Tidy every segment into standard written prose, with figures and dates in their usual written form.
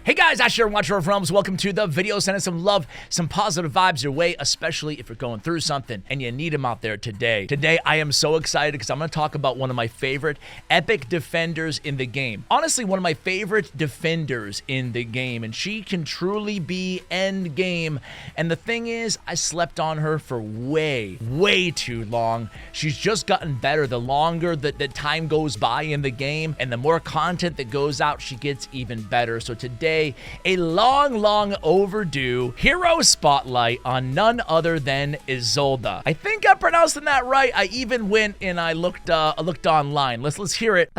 Hey guys, Ash here, Watcher of Realms. Welcome to the video. Sending some love, some positive vibes your way, especially if you're going through something and you need them out there today. Today, I am so excited because I'm going to talk about one of my favorite epic defenders in the game. Honestly, one of my favorite defenders in the game, and she can truly be end game. And the thing is, I slept on her for way too long. She's just gotten better the longer that the time goes by in the game, and the more content that goes out, she gets even better. So today, a long overdue hero spotlight on none other than Isolde. I think I'm pronouncing that right. I even went and I looked online. Let's hear it.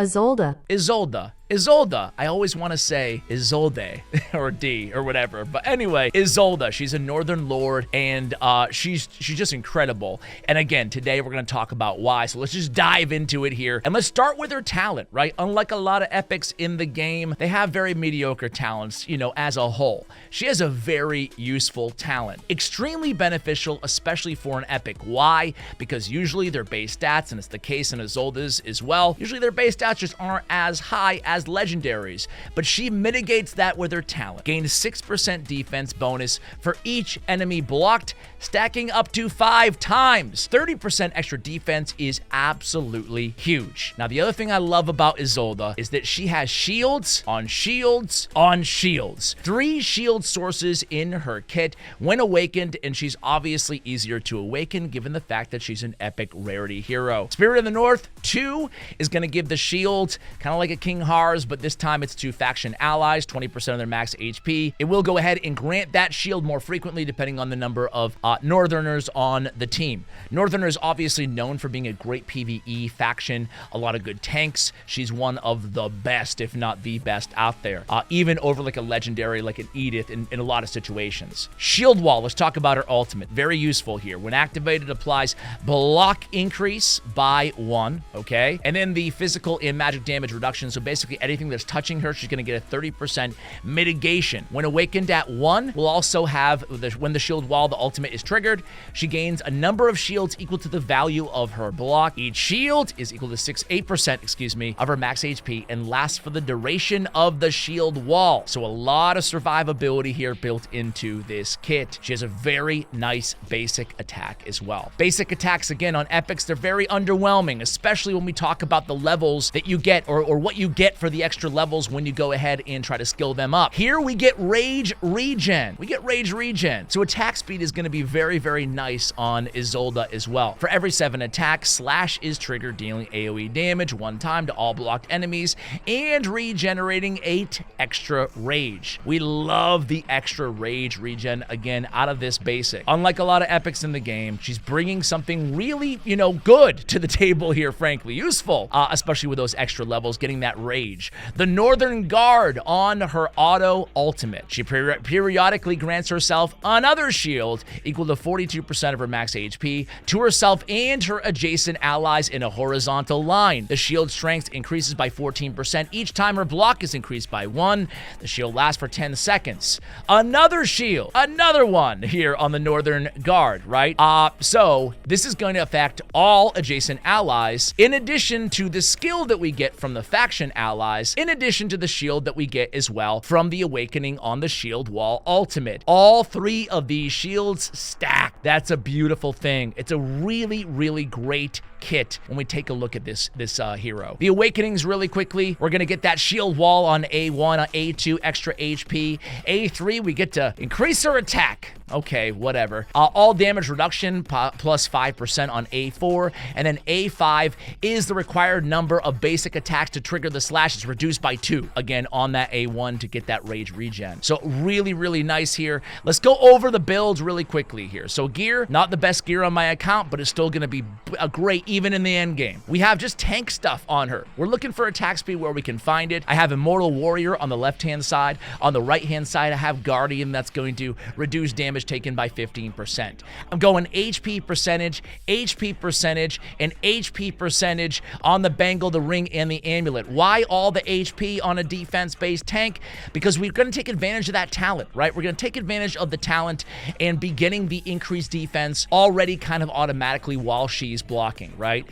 Isolde. I always want to say Isolde or D or whatever. But anyway, Isolde. She's a Northern Lord, and she's just incredible. And again, today we're going to talk about why. So let's just dive into it here. And let's start with her talent, right? Unlike a lot of epics in the game, they have very mediocre talents, as a whole. She has a very useful talent. Extremely beneficial, especially for an epic. Why? Because usually their base stats, and it's the case in Isolde's as well, usually their base stats just aren't as high as legendaries, but she mitigates that with her talent. Gains 6% defense bonus for each enemy blocked, stacking up to 5 times. 30% extra defense is absolutely huge. Now, the other thing I love about Isolde is that she has shields on shields on shields. 3 shield sources in her kit when awakened, and she's obviously easier to awaken given the fact that she's an epic rarity hero. Spirit of the North 2 is going to give the shield kind of like a King Har, but this time it's to faction allies, 20% of their max HP. It will go ahead and grant that shield more frequently depending on the number of Northerners on the team. Northerners obviously known for being a great PvE faction, a lot of good tanks. She's one of the best, if not the best out there, even over like a legendary like an Edith in a lot of situations. Shield Wall, let's talk about her ultimate. Very useful here. When activated, applies block increase by 1, okay? And then the physical and magic damage reduction, so basically anything that's touching her, she's going to get a 30% mitigation. When awakened at 1, we'll also have, when the shield wall, the ultimate is triggered, she gains a number of shields equal to the value of her block. Each shield is equal to 8% of her max HP and lasts for the duration of the shield wall. So a lot of survivability here built into this kit. She has a very nice basic attack as well. Basic attacks, again, on epics, they're very underwhelming, especially when we talk about the levels that you get or what you get for the extra levels when you go ahead and try to skill them up. Here we get rage regen. So attack speed is going to be very nice on Isolde as well. For every 7 attacks, Slash is triggered, dealing AoE damage 1 time to all blocked enemies and regenerating 8 extra rage. We love the extra rage regen again out of this basic. Unlike a lot of epics in the game, she's bringing something really, good to the table here, frankly. Useful, especially with those extra levels, getting that rage. The Northern Guard on her auto ultimate. She periodically grants herself another shield equal to 42% of her max HP to herself and her adjacent allies in a horizontal line. The shield strength increases by 14% each time her block is increased by 1. The shield lasts for 10 seconds. Another shield, another one here on the Northern Guard, right? So this is going to affect all adjacent allies in addition to the skill that we get from the faction allies, in addition to the shield that we get as well from the awakening on the shield wall ultimate. All 3 of these shields stack. That's a beautiful thing. It's a really great kit when we take a look at this hero. The awakenings really quickly. We're going to get that shield wall on A1, on A2, extra HP. A3, we get to increase her attack. Okay, whatever. All damage reduction plus 5% on A4, and then A5 is the required number of basic attacks to trigger the slash. It's reduced by 2, again, on that A1 to get that rage regen. So really nice here. Let's go over the builds really quickly here. So gear, not the best gear on my account, but it's still going to be a great even in the end game. We have just tank stuff on her. We're looking for attack speed where we can find it. I have Immortal Warrior on the left-hand side. On the right-hand side, I have Guardian that's going to reduce damage taken by 15%. I'm going HP percentage, and HP percentage on the bangle, the ring, and the amulet. Why all the HP on a defense-based tank? Because we're going to take advantage of that talent, right? We're going to take advantage of the talent and be getting the increased defense already kind of automatically while she's blocking. right?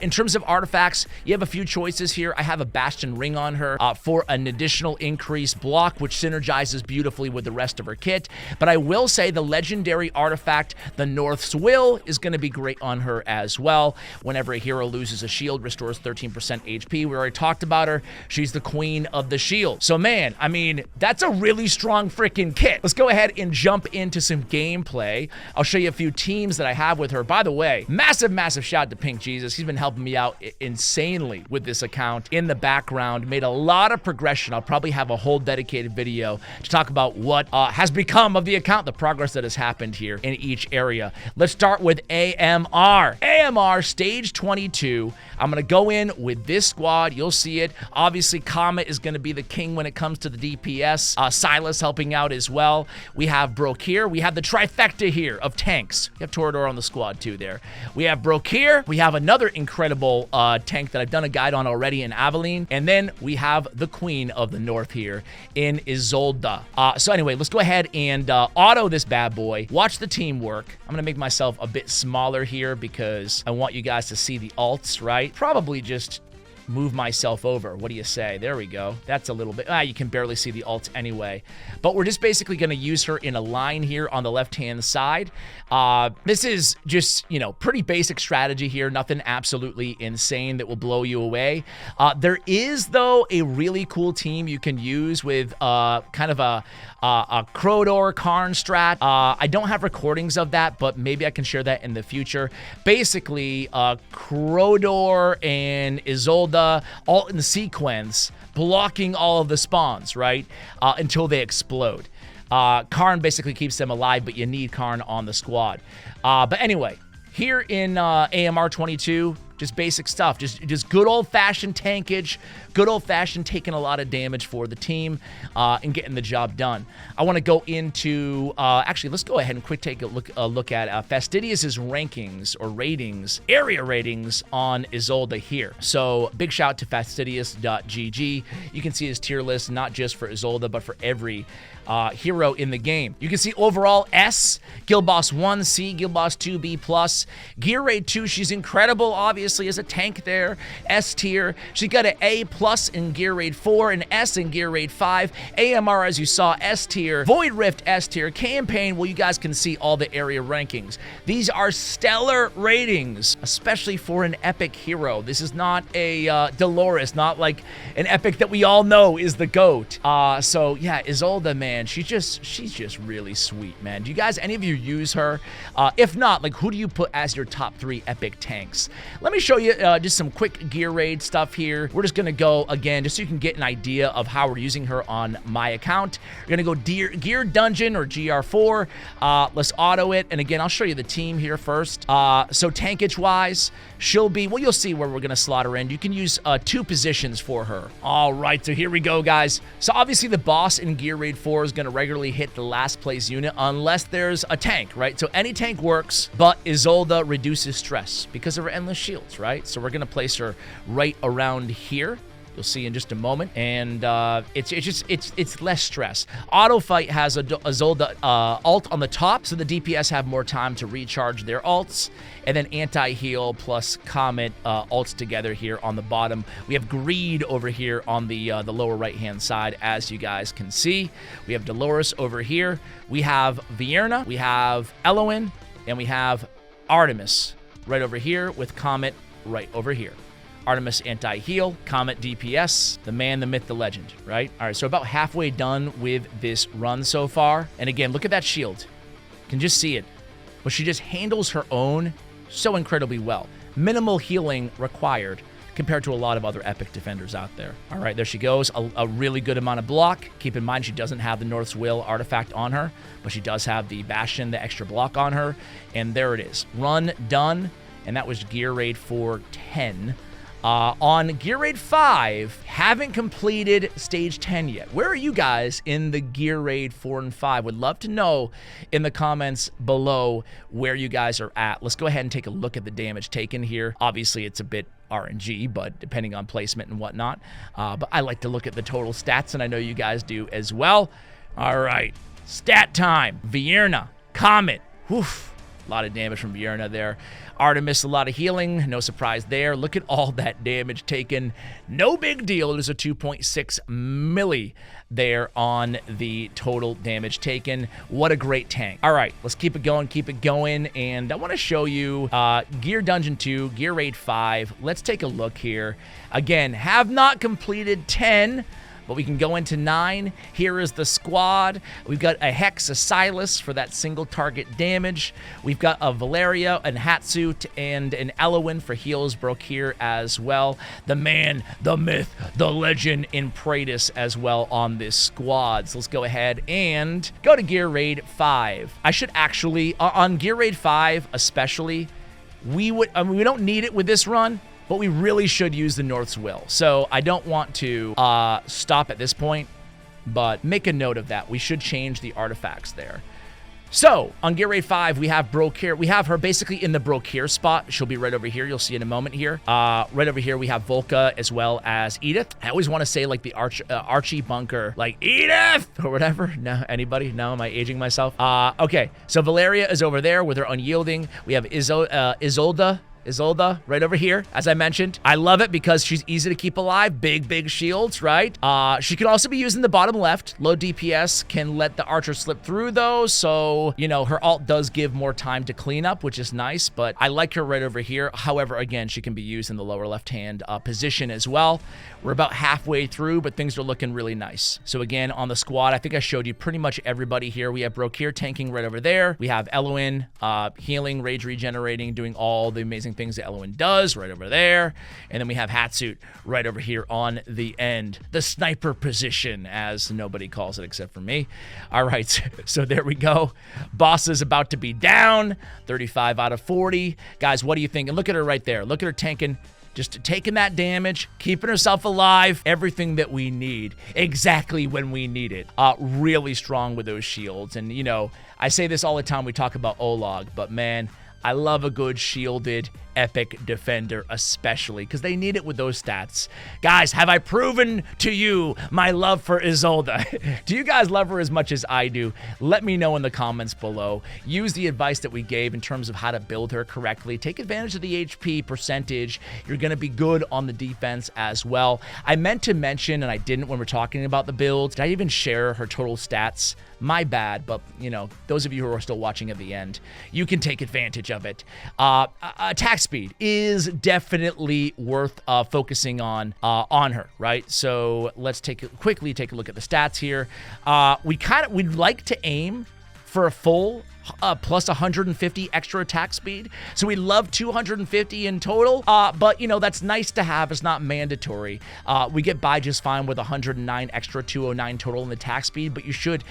In terms of artifacts, you have a few choices here. I have a Bastion Ring on her for an additional increased block, which synergizes beautifully with the rest of her kit. But I will say the legendary artifact, the North's Will, is going to be great on her as well. Whenever a hero loses a shield, restores 13% HP. We already talked about her. She's the queen of the shield. So man, I mean, that's a really strong freaking kit. Let's go ahead and jump into some gameplay. I'll show you a few teams that I have with her. By the way, massive shout out to Pink Jesus. He's been helping me out insanely with this account in the background. Made a lot of progression. I'll probably have a whole dedicated video to talk about what has become of the account, the progress that has happened here in each area. Let's start with AMR. AMR stage 22. I'm going to go in with this squad. You'll see it. Obviously, Comet is going to be the king when it comes to the DPS. Silas helping out as well. We have Broke here. We have the trifecta here of tanks. We have Torador on the squad too there. We have Broke here. We have another incredible tank that I've done a guide on already in Aveline. And then we have the queen of the north here in Isolde. So anyway, let's go ahead and auto this bad boy. Watch the teamwork. I'm going to make myself a bit smaller here because I want you guys to see the alts, right? Probably just move myself over. What do you say? There we go. That's a little bit, you can barely see the alt anyway. But we're just basically going to use her in a line here on the left-hand side. This is just, you know, pretty basic strategy here. Nothing absolutely insane that will blow you away. There is, though, a really cool team you can use with kind of a Crodor Karn strat. I don't have recordings of that, but maybe I can share that in the future. Basically, Crodor and Isolde all in sequence, blocking all of the spawns, right? Until they explode. Karn basically keeps them alive, but you need Karn on the squad. But anyway, here in AMR 22, just basic stuff, just good old-fashioned tankage, good old-fashioned taking a lot of damage for the team and getting the job done. I want to go into, actually, let's go ahead and quick take a look at Fastidious's rankings or ratings, area ratings on Isolde here. So big shout out to fastidious.gg. You can see his tier list, not just for Isolde, but for every hero in the game. You can see overall S, Guild Boss 1, C, Guild Boss 2, B+. Gear Raid 2, she's incredible, obviously, as a tank there. S tier. She got an A+ in Gear Raid 4, an S in Gear Raid 5. AMR, as you saw, S tier. Void Rift, S tier. Campaign, well, you guys can see all the area rankings. These are stellar ratings, especially for an epic hero. This is not a Dolores, not like an epic that we all know is the GOAT. So, yeah, Isolde, man, she's just really sweet, man. Do you guys, any of you use her? If not, like, who do you put as your top 3 epic tanks? Let me show you just some quick gear raid stuff here. We're just gonna go again, just so you can get an idea of how we're using her on my account. We're gonna go Gear Dungeon or GR4. Let's auto it, and again, I'll show you the team here first. So tankage-wise, she'll be, well, you'll see where we're gonna slot her in. You can use 2 positions for her. All right, so here we go, guys. So obviously the boss in Gear Raid 4 is gonna regularly hit the last place unit unless there's a tank, right? So any tank works, but Isolde reduces stress because of her endless shields, right? So we're gonna place her right around here. You'll see in just a moment, and it's less stress. Auto Fight has a Isolde alt on the top, so the DPS have more time to recharge their alts, and then anti-heal plus Comet alts together here on the bottom. We have Greed over here on the lower right-hand side, as you guys can see. We have Dolores over here. We have Vienna, we have Eloin, and we have Artemis right over here with Comet right over here. Artemis anti-heal, Comet DPS, the man, the myth, the legend, right? All right, so about halfway done with this run so far. And again, look at that shield. You can just see it. But she just handles her own so incredibly well. Minimal healing required compared to a lot of other epic defenders out there. All right, there she goes. A really good amount of block. Keep in mind, she doesn't have the North's Will artifact on her, but she does have the Bastion, the extra block on her. And there it is. Run done. And that was Gear Raid 410. On Gear Raid 5, haven't completed Stage 10 yet. Where are you guys in the Gear Raid 4 and 5? Would love to know in the comments below where you guys are at. Let's go ahead and take a look at the damage taken here. Obviously, it's a bit RNG, but depending on placement and whatnot. But I like to look at the total stats, and I know you guys do as well. All right, stat time. Vienna, Comet. Woof. A lot of damage from Vierna there. Artemis, a lot of healing. No surprise there. Look at all that damage taken. No big deal. There's a 2.6 milli there on the total damage taken. What a great tank. All right, let's keep it going. And I want to show you Gear Dungeon 2, Gear Raid 5. Let's take a look here. Again, have not completed 10, but we can go into 9. Here is the squad. We've got a Hex, a Silas for that single target damage. We've got a Valeria, an Hatsut, and an Elowin for heals broke here as well. The man, the myth, the legend in Praetus as well on this squad. So let's go ahead and go to Gear Raid 5. I should actually, on Gear Raid 5 especially, we don't need it with this run, but we really should use the North's Will. So I don't want to stop at this point, but make a note of that. We should change the artifacts there. So on Gear Raid 5, we have Brokir. We have her basically in the Brokir spot. She'll be right over here. You'll see in a moment here. Right over here, we have Volca as well as Edith. I always want to say like the Archie Bunker, like Edith or whatever. No, anybody? No, am I aging myself? Okay, so Valeria is over there with her Unyielding. We have Isolde right over here, as I mentioned. I love it because she's easy to keep alive. Big shields, right? She can also be used in the bottom left. Low DPS can let the archer slip through though, so, you know, her ult does give more time to clean up, which is nice, but I like her right over here. However, again, she can be used in the lower left-hand position as well. We're about halfway through, but things are looking really nice. So again, on the squad, I think I showed you pretty much everybody here. We have Brokir tanking right over there. We have Elowin healing, rage regenerating, doing all the amazing things that Elowin does right over there. And then we have Hatsut right over here on the end. The sniper position, as nobody calls it except for me. All right, so there we go. Boss is about to be down, 35 out of 40. Guys, what do you think? And look at her right there. Look at her tanking. Just taking that damage, keeping herself alive, everything that we need, exactly when we need it. Really strong with those shields. And, you know, I say this all the time, we talk about Olog, but man, I love a good shielded epic defender, especially because they need it with those stats. Guys, have I proven to you my love for Isolde? Do you guys love her as much as I do? Let me know in the comments below. Use the advice that we gave in terms of how to build her correctly. Take advantage of the HP percentage. You're going to be good on the defense as well. I meant to mention, and I didn't when we're talking about the builds, did I even share her total stats? My bad, but, you know, those of you who are still watching at the end, you can take advantage of it. Attack speed is definitely worth focusing on her, right? So let's quickly take a look at the stats here. We'd like to aim for a full plus 150 extra attack speed. So we love 250 in total, but you know, that's nice to have. It's not mandatory. We get by just fine with 109 extra 209 total in attack speed, but you should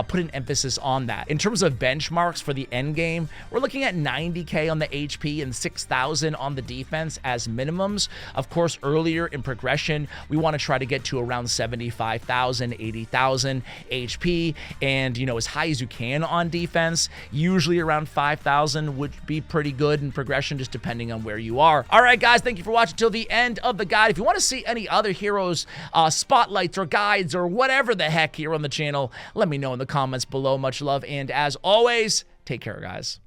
put an emphasis on that. In terms of benchmarks for the end game, we're looking at 90k on the HP and 6,000 on the defense as minimums. Of course, earlier in progression, we want to try to get to around 75,000, 80,000 HP, and you know, as high as you can on defense. Usually around 5,000 would be pretty good in progression, just depending on where you are. All right, guys, thank you for watching till the end of the guide. If you want to see any other heroes, spotlights or guides or whatever the heck here on the channel, let me know in the comments below. Much love, and as always, take care, guys.